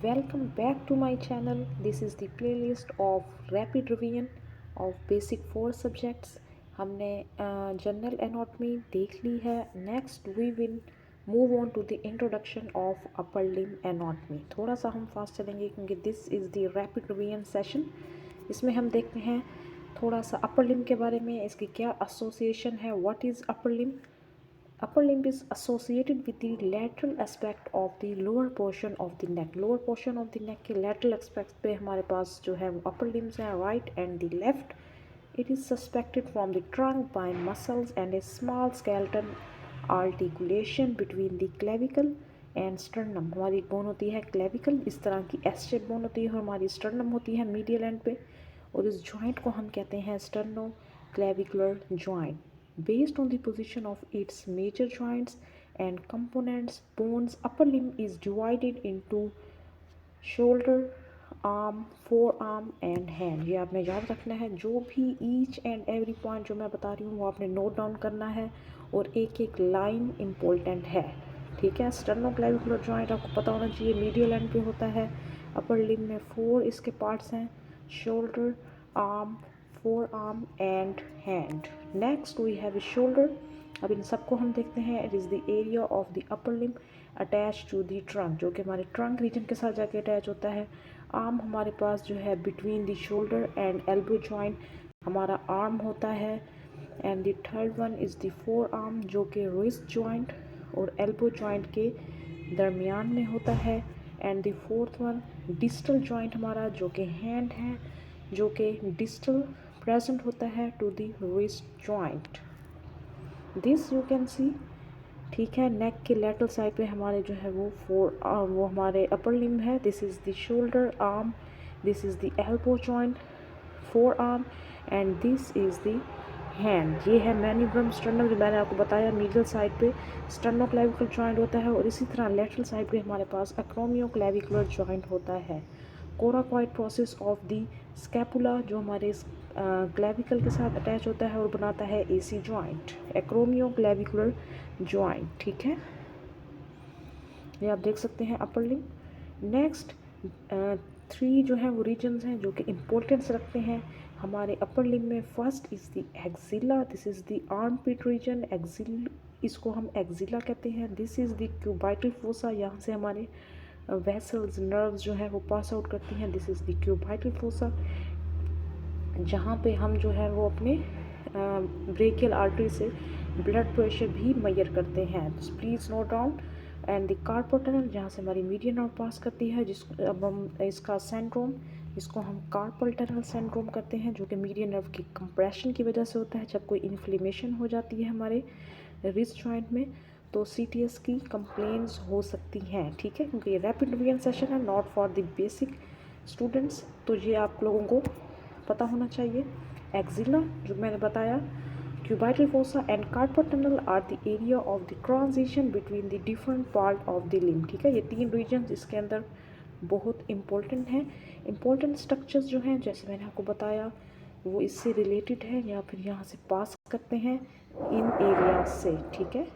Welcome back to my channel. This is the playlist of rapid revision of basic 4 subjects. हमने general anatomy देख ली है. Next we will move on to the introduction of upper limb anatomy. थोड़ा सा हम fast चलेंगे क्योंकि this is the rapid revision session. इसमें हम देखते हैं थोड़ा सा अपर लिम्ब के बारे में, इसकी क्या एसोसिएशन है. What is upper limb? Upper limb is associated with the lateral aspect of the lower portion of the neck. Lower portion of the neck के lateral aspect पे हमारे पास जो है वो upper limbs हैं, right and the left. It is suspected from the trunk by muscles and a small skeleton articulation between the clavicle and sternum. हमारी bone होती है clavicle, इस तरह की S शेप बोन होती है, और हमारी sternum होती है medial end पे, और इस joint को हम कहते हैं sternoclavicular joint. Based on the position of its major joints and components, bones upper limb is divided into shoulder, arm, forearm and hand. ये आपने याद रखना है. जो भी each and every point जो मैं बता रही हूँ वो आपने नोट डाउन करना है, और एक एक लाइन इम्पोर्टेंट है. ठीक है. स्टर्नोक्लेविकुलर जॉइंट आपको पता होना चाहिए, मीडियल एंड पे होता है. अपर लिम्ब में 4 इसके पार्ट्स हैं: shoulder, arm, forearm and hand. Next we have a shoulder. अब इन सबको हम देखते हैं. It is the area of the upper limb attached to the trunk, जो कि हमारे trunk region के साथ जाके अटैच होता है. arm हमारे पास जो है between the shoulder and elbow joint हमारा arm होता है. and the third one is the forearm, जो कि wrist joint और elbow joint के दरमियान में होता है. and the fourth one distal joint हमारा, जो कि hand है, जो कि distal प्रेजेंट होता है to the wrist joint. This you can see. ठीक है. नेक के लेटरल साइड पे हमारे जो है वो हमारे अपर लिम्ब है. This is the shoulder, arm, this is the elbow joint, four arm and this is the hand. ये है मैन्यूब्रम स्टर्नम, जो मैंने आपको बताया मीडियल साइड पे स्टर्नोक्लेविकुलर जॉइंट होता है, और इसी तरह लेटरल साइड पे हमारे पास एक्रोमियोक्लेविकुलर जॉइंट होता है. Coracoid process of the scapula, जो हमारे क्लेविकल के साथ अटैच होता है और बनाता है एसी जॉइंट, एक्रोमियोक्लेविकुलर जॉइंट. ठीक है. ये आप देख सकते हैं अपर लिम्ब. नेक्स्ट 3 जो है वो रीजन्स हैं जो कि इम्पोर्टेंस रखते हैं हमारे अपर लिम्ब में. First is the axilla. This is the armpit region. इसको हम एक्जिला कहते हैं. This is the cubital fossa. यहाँ से हमारे वेसल्स, नर्व्स जो है वो पास आउट करती हैं. This is the cubital fossa, जहाँ पे हम जो है वो अपने ब्रेकियल आर्टरी से ब्लड प्रेशर भी मेजर करते हैं. Please note down. And the carpal tunnel, जहाँ से हमारी मीडियन नर्व पास करती है, जिसको अब हम इसका सेंड्रोम, इसको हम कार्पल टनल सेंड्रोम करते हैं, जो कि मीडियन नर्व की कंप्रेशन की वजह से होता है. जब कोई इन्फ्लेमेशन हो जाती है हमारे रिस्ट जॉइंट में, तो CTS की कंप्लेंट्स हो सकती हैं. ठीक है. क्योंकि ये रैपिड रिविजन सेशन है, not for the basic students, तो ये आप लोगों को पता होना चाहिए. एक्जिला, जो मैंने बताया, cubital fossa and carpal tunnel are the area of the transition between the different part of the limb. ठीक है. ये 3 रीजन इसके अंदर बहुत इम्पोर्टेंट हैं. इम्पोर्टेंट स्ट्रक्चर्स जो हैं, जैसे मैंने आपको बताया, वो इससे रिलेटेड है या फिर यहाँ से पास करते हैं इन एरिया से. ठीक है.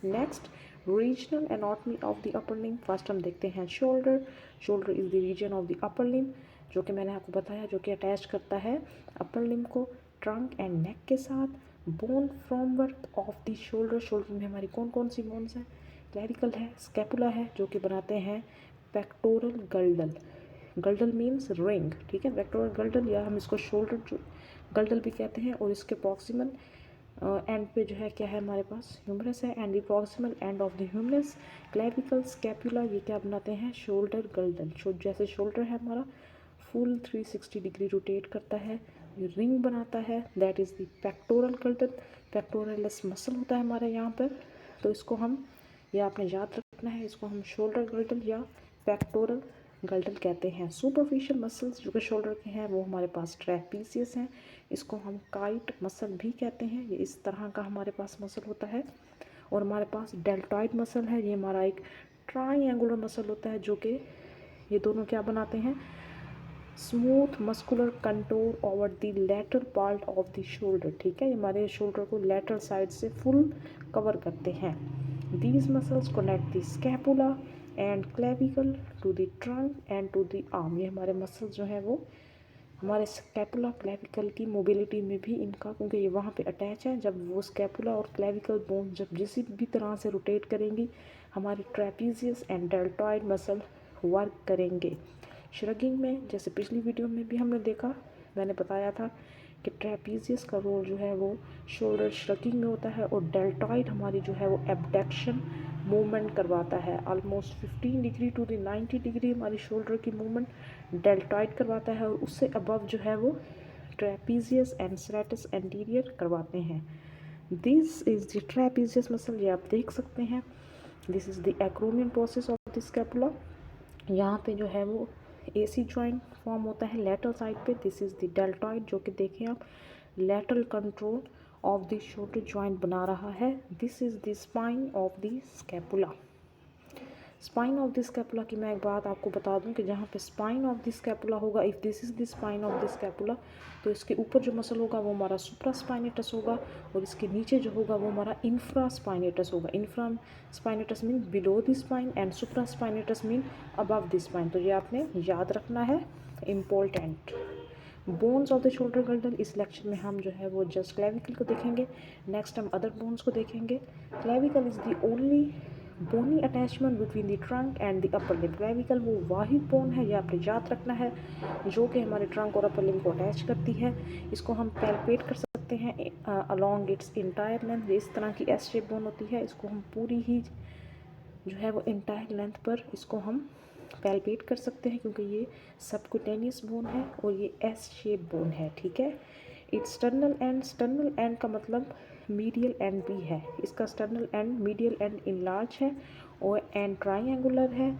Next, regional anatomy of the upper limb. First हम देखते हैं shoulder. Shoulder is the region of the upper limb, जो कि मैंने आपको बताया, जो कि अटैच करता है अपर लिम्ब को ट्रंक एंड नेक के साथ. Bone framework of the shoulder. Shoulder में हमारी कौन कौन सी बोन्स हैं? क्लैविकल है, स्कैपुला है, जो कि बनाते हैं pectoral girdle. Girdle means ring. ठीक है. पेक्टोरल गल्डल, या हम इसको शोल्डर गल्डल भी कहते हैं. और इसके प्रॉक्सिमल एंड पे जो है क्या है हमारे पास? ह्यूमरस है. And the proximal end of the humerus, clavicle, scapula, ये क्या बनाते हैं? Shoulder girdle. जैसे शोल्डर है हमारा फुल 360 डिग्री रोटेट करता है, रिंग बनाता है, that is the pectoral girdle. Pectoralis muscle होता है हमारे यहाँ पर, तो इसको हम, ये आपने याद रखना है, इसको हम शोल्डर गल्डल या पेक्टोरल गल्डल कहते हैं. सुपरफिशियल मसल्स जो कि शोल्डर के हैं वो हमारे पास ट्रैपीजियस हैं. इसको हम काइट मसल भी कहते हैं. ये इस तरह का हमारे पास मसल होता है. और हमारे पास डेल्टॉइड मसल है. ये हमारा एक ट्राइएंगुलर मसल होता है, जो कि ये दोनों क्या बनाते हैं? Smooth muscular contour over the lateral part of the shoulder. ठीक है. हमारे शोल्डर को लेटरल साइड से फुल कवर करते हैं. These muscles connect the scapula and clavicle to the trunk and to the arm. ये हमारे मसल्स जो है वो हमारे स्कैपुला क्लेविकल की मोबिलिटी में भी इनका, क्योंकि ये वहाँ पे अटैच है, जब वो स्कैपुला और क्लेविकल बोन जब जिस भी तरह से रोटेट करेंगी हमारी trapezius and deltoid muscle work करेंगे। श्रगिंग में जैसे पिछली वीडियो में भी हमने देखा, मैंने बताया था कि ट्रेपीजियस का रोल जो है वो शोल्डर श्रगिंग में होता है और डेल्टॉइड हमारी जो है वो एबडक्शन मूवमेंट करवाता है। Almost 15 degree to the 90 degree हमारी शोल्डर की मूवमेंट डेल्टॉइड करवाता है और उससे अबव जो है वो ट्रेपीजियस एंड स्ट्रेटस एंटीरियर करवाते हैं। This is the trapezius muscle, ये आप देख सकते हैं। This is the acromion process of the scapula. यहाँ पे जो है वो AC जॉइंट फॉर्म होता है लेटरल साइड पे। दिस इज द डेल्टॉइड, जो कि देखें आप lateral control of the shoulder joint बना रहा है। This is the spine of the scapula. Spine of the scapula की मैं एक बात आपको बता दूं कि जहाँ पे स्पाइन ऑफ द स्कैपुला होगा, if this is the spine of the scapula, तो इसके ऊपर जो मसल होगा वो हमारा सुप्रा स्पाइनेटस होगा और इसके नीचे जो होगा वो हमारा इंफ्रा स्पाइनेटस होगा। Infra spinatus mean below the spine and supra spinatus mean above the spine. तो ये आपने याद रखना है, important. Bones of the shoulder girdle, इस लेक्चर में हम जो है वो जस्ट क्लेविकल को देखेंगे। नेक्स्ट हम अदर बोन्स को देखेंगे। Clavicle is the only bony attachment between the trunk and the upper limb. Clavicle वो वाहिद बोन है, ये आपने याद रखना है, जो कि हमारे ट्रंक और अपर लिम्ब को अटैच करती है। इसको हम पैल्पेट कर सकते हैं अलॉन्ग इट्स इंटायर लेंथ। इस तरह की एस शेप बोन होती है, इसको हम पूरी ही जो है वो इंटायर लेंथ पर इसको हम पैल्पेट कर सकते हैं, क्योंकि ये सबक्यूटेनियस बोन है और ये एस शेप बोन है, ठीक है। It's sternal end, sternal end का मतलब मीडियल एंड भी है। इसका sternal end medial and enlarge है और एंड ट्राइंगुलर है,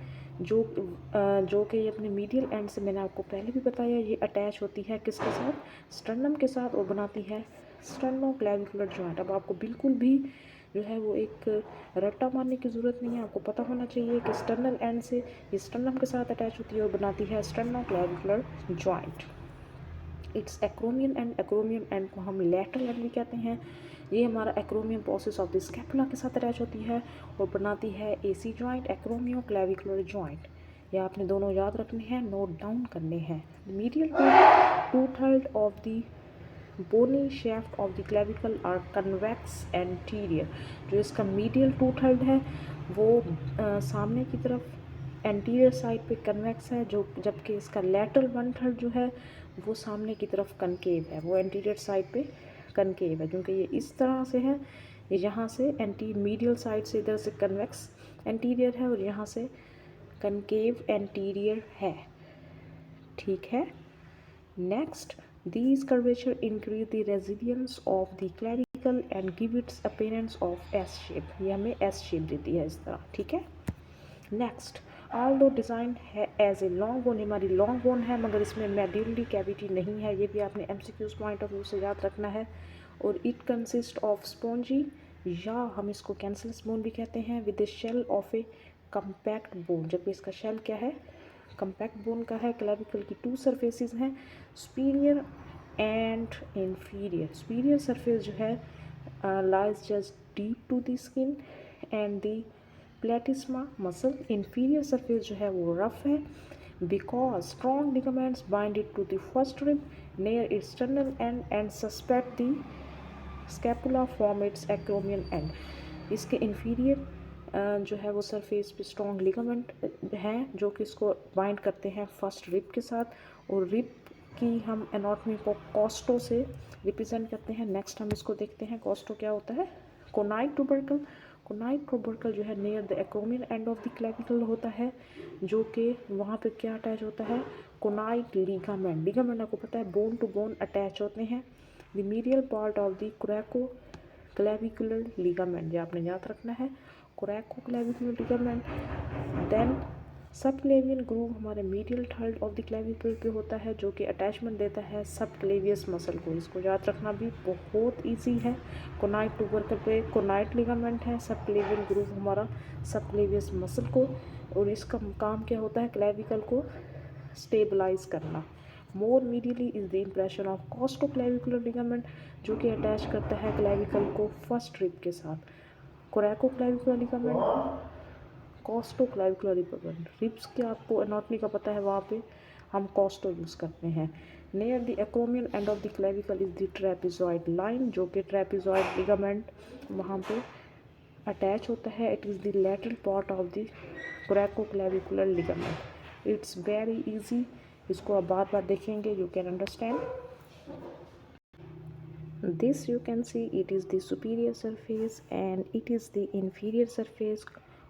जो कि ये अपने मीडियल एंड से, मैंने आपको पहले भी बताया, ये अटैच होती है किसके साथ, स्टर्नम के साथ, और बनाती है स्टर्नो क्लेविकुलर जॉइंट। अब आपको बिल्कुल भी जो है वो एक रट्टा मारने की ज़रूरत नहीं है, आपको पता होना चाहिए कि स्टर्नल एंड से ये स्टर्नम के साथ अटैच होती है और बनाती है sterno clavicular joint. It's acromion and, acromion and को हम लैटरल एंड भी कहते हैं। ये हमारा acromion process of the scapula के साथ अटैच होती है और बनाती है AC जॉइंट, एक्रोमियो क्लेविकुलर जॉइंट। ये आपने दोनों याद रखने हैं, नोट डाउन करने हैं। Medial two third of the bony shaft of the clavicle are convex anterior. जो इसका मीडियल टू थर्ड है वो सामने की तरफ एंटीरियर साइड पे कन्वेक्स है, जो जबकि इसका लेटरल वन थर्ड जो है वो सामने की तरफ कनकेव है, वो एंटीरियर साइड पे कनकेव है, क्योंकि ये इस तरह से है, ये यहाँ से एंटी मीडियल साइड से इधर से कन्वेक्स एंटीरियर है और यहाँ से कनकेव एंटीरियर है, ठीक है। Next, these curvature increase the resilience of the clavicle and give its appearance of S shape। ये हमें S shape देती है इस तरह, ठीक है। नेक्स्ट, although डिज़ाइन है एज ए लॉन्ग बोन, हमारी लॉन्ग बोन है मगर इसमें मेडुलरी कैविटी नहीं है, ये भी आपने MCQs पॉइंट ऑफ व्यू से याद रखना है। और इट कंसिस्ट ऑफ स्पॉन्जी, या हम इसको कैंसलस बोन भी कहते हैं, with the shell of a compact bone, जबकि इसका शेल क्या है, कम्पैक्ट बोन का है। क्लेविकल की 2 सरफेसेस हैं, superior and inferior. Superior surface जो है lies just deep to the skin and the platysma muscle. Inferior surface जो है वो रफ है, because strong ligaments bind it to the first rib near its sternal and suspect the scapula from its acromion end. इसके inferior जो है वो surface पे strong ligament हैं जो कि इसको बाइंड करते हैं फर्स्ट रिब के साथ, और रिब की हम एनाटॉमी को कॉस्टो से रिप्रेजेंट करते हैं। नेक्स्ट हम इसको देखते हैं, कॉस्टो क्या होता है। कोनाइड ट्यूबरकल, कोनाइड ट्यूबरकल जो है near the acromion and of the clavicle होता है, जो कि वहाँ पे क्या अटैच होता है, कोनाइड लिगामेंट। लिगामेंट आपको पता है बोन टू बोन अटैच होते हैं। The medial part of the coracoclavicular ligament, जो आपने याद रखना है, कोरैको क्लेविकुलर लिगामेंट। देन सब क्लेवियन ग्रूव हमारे medial third of the clavicle पे होता है, जो कि अटैचमेंट देता है सब क्लेवियस मसल को। इसको याद रखना भी बहुत इजी है। कोनाइड ट्यूबरकल पे कोनाइड लिगामेंट है, सब क्लेवियन ग्रूव हमारा सब क्लेवियस मसल को, और इसका काम क्या होता है, क्लेविकल को स्टेबलाइज करना। More medially is the impression of costoclavicular ligament, जो कि अटैच करता है क्लेविकल को फर्स्ट रिब के साथ। कोरैको क्लेविकुलर लिगामेंट, कॉस्टोक्लेविकुलर लिगामेंट। रिब्स के आपको एनाटॉमी का पता है, वहाँ पे हम कॉस्टो यूज़ करते हैं। Near the acromial end of the clavicle is the trapezoid line, जो कि ट्रेपेजॉइड लिगामेंट वहाँ पे अटैच होता है। It is the lateral part of the coracoclavicular ligament. It's very easy, इसको आप बार बार देखेंगे, you can understand. This you can see it is the superior surface and it is the inferior surface।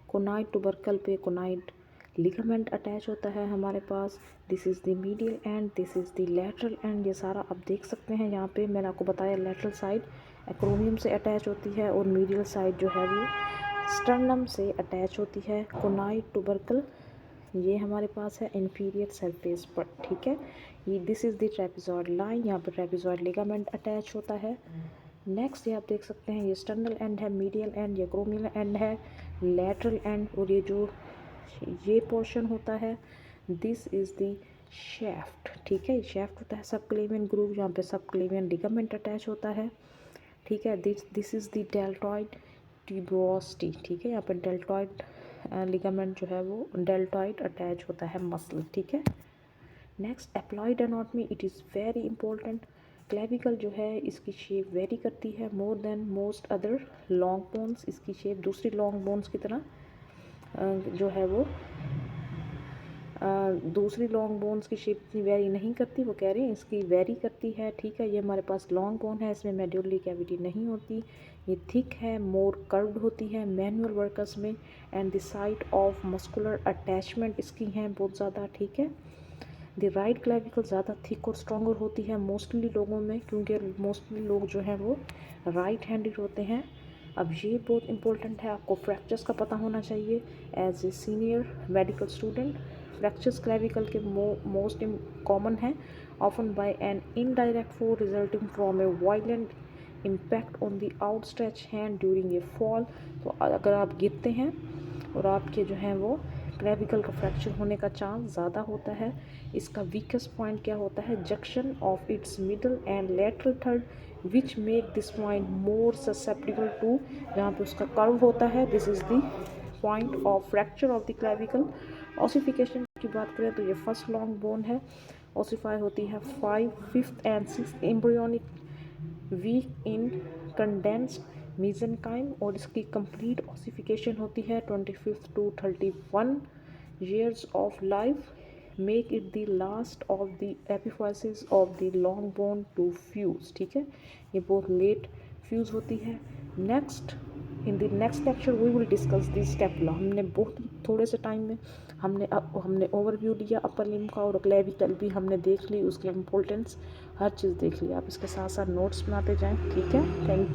Conoid tubercle पे conoid ligament attach होता है हमारे पास। This is the medial end, this is the lateral end. ये सारा आप देख सकते हैं यहाँ पे, मैंने आपको बताया लेटरल साइड एक्रोमियम से अटैच होती है और मीडियल साइड जो है वो स्टर्नम से अटैच होती है। कोनाइड टुबरकल ये हमारे पास है इंफीरियर सरफेस पर, ठीक है। ये this is the trapezoid line, यहाँ पर ट्रेपेजॉइड लिगामेंट अटैच होता है। नेक्स्ट ये आप देख सकते हैं, ये स्टर्नल एंड है, मीडियल एंड, ये एक्रोमियल एंड है, लेटरल एंड, और ये जो ये पोर्शन होता है दिस इज़ द शैफ्ट, ठीक है। शैफ्ट होता है सबक्लेवियन ग्रूव, यहाँ पे सबक्लेवियन लिगामेंट अटैच होता है, ठीक है। This is the deltoid tuberosity, ठीक है। यहाँ पर डेल्टॉइड लिगामेंट जो है वो डेल्टॉइड अटैच होता है मसल, ठीक है। Next haploid anatomy, it is very important. Clavicle जो है इसकी शेप वेरी करती है more than most other long bones. इसकी शेप दूसरी लॉन्ग बोन्स की तरह जो है वो दूसरी लॉन्ग बोन्स की शेप इतनी वेरी नहीं करती, वो कह रहे हैं इसकी वेरी करती है, ठीक है। ये हमारे पास लॉन्ग बोन है, इसमें मेडुलरी कैविटी नहीं होती, ये थिक है, मोर कर्व्ड होती है मैनुअल वर्कर्स में। And the site of muscular attachment इसकी हैं बहुत ज़्यादा, ठीक है। द राइट क्लेविकल ज़्यादा थिक और स्ट्रॉन्गर होती है मोस्टली लोगों में, क्योंकि मोस्टली लोग जो हैं वो राइट हैंडेड होते हैं। अब ये बहुत इंपॉर्टेंट है, आपको फ्रैक्चर्स का पता होना चाहिए as a senior medical student. Fractures clavicle के मोस्ट कॉमन है, often by an indirect force resulting from a violent impact on the outstretch hand during a fall. तो अगर आप गिरते हैं और आपके जो हैं वो क्लेविकल का फ्रैक्चर होने का चांस ज़्यादा होता है। इसका वीकेस्ट पॉइंट क्या होता है, junction of its middle and lateral third which make this point more susceptible to, जहाँ पे उसका कर्व होता है। This is the point of fracture of the clavicle. Ossification की बात करें तो ये फर्स्ट लॉन्ग बोन है, ऑसिफाई होती है 5, 5th and 6th embryonic week in condensed mesenchyme, और इसकी कंप्लीट ऑसिफिकेशन होती है 25 to 31 years of life, make it the last of the epiphyses of the long bone to fuse, ठीक है। ये बहुत लेट फ्यूज़ होती है। Next in the next lecture we will discuss the scapula. हमने बहुत थोड़े से टाइम में हमने ओवरव्यू लिया अपर लिम्ब का, और क्लेविकल भी हमने देख ली, उसकी इम्पोर्टेंस हर चीज़ देख ली। आप इसके साथ साथ नोट्स बनाते जाएं, ठीक है। Thank you.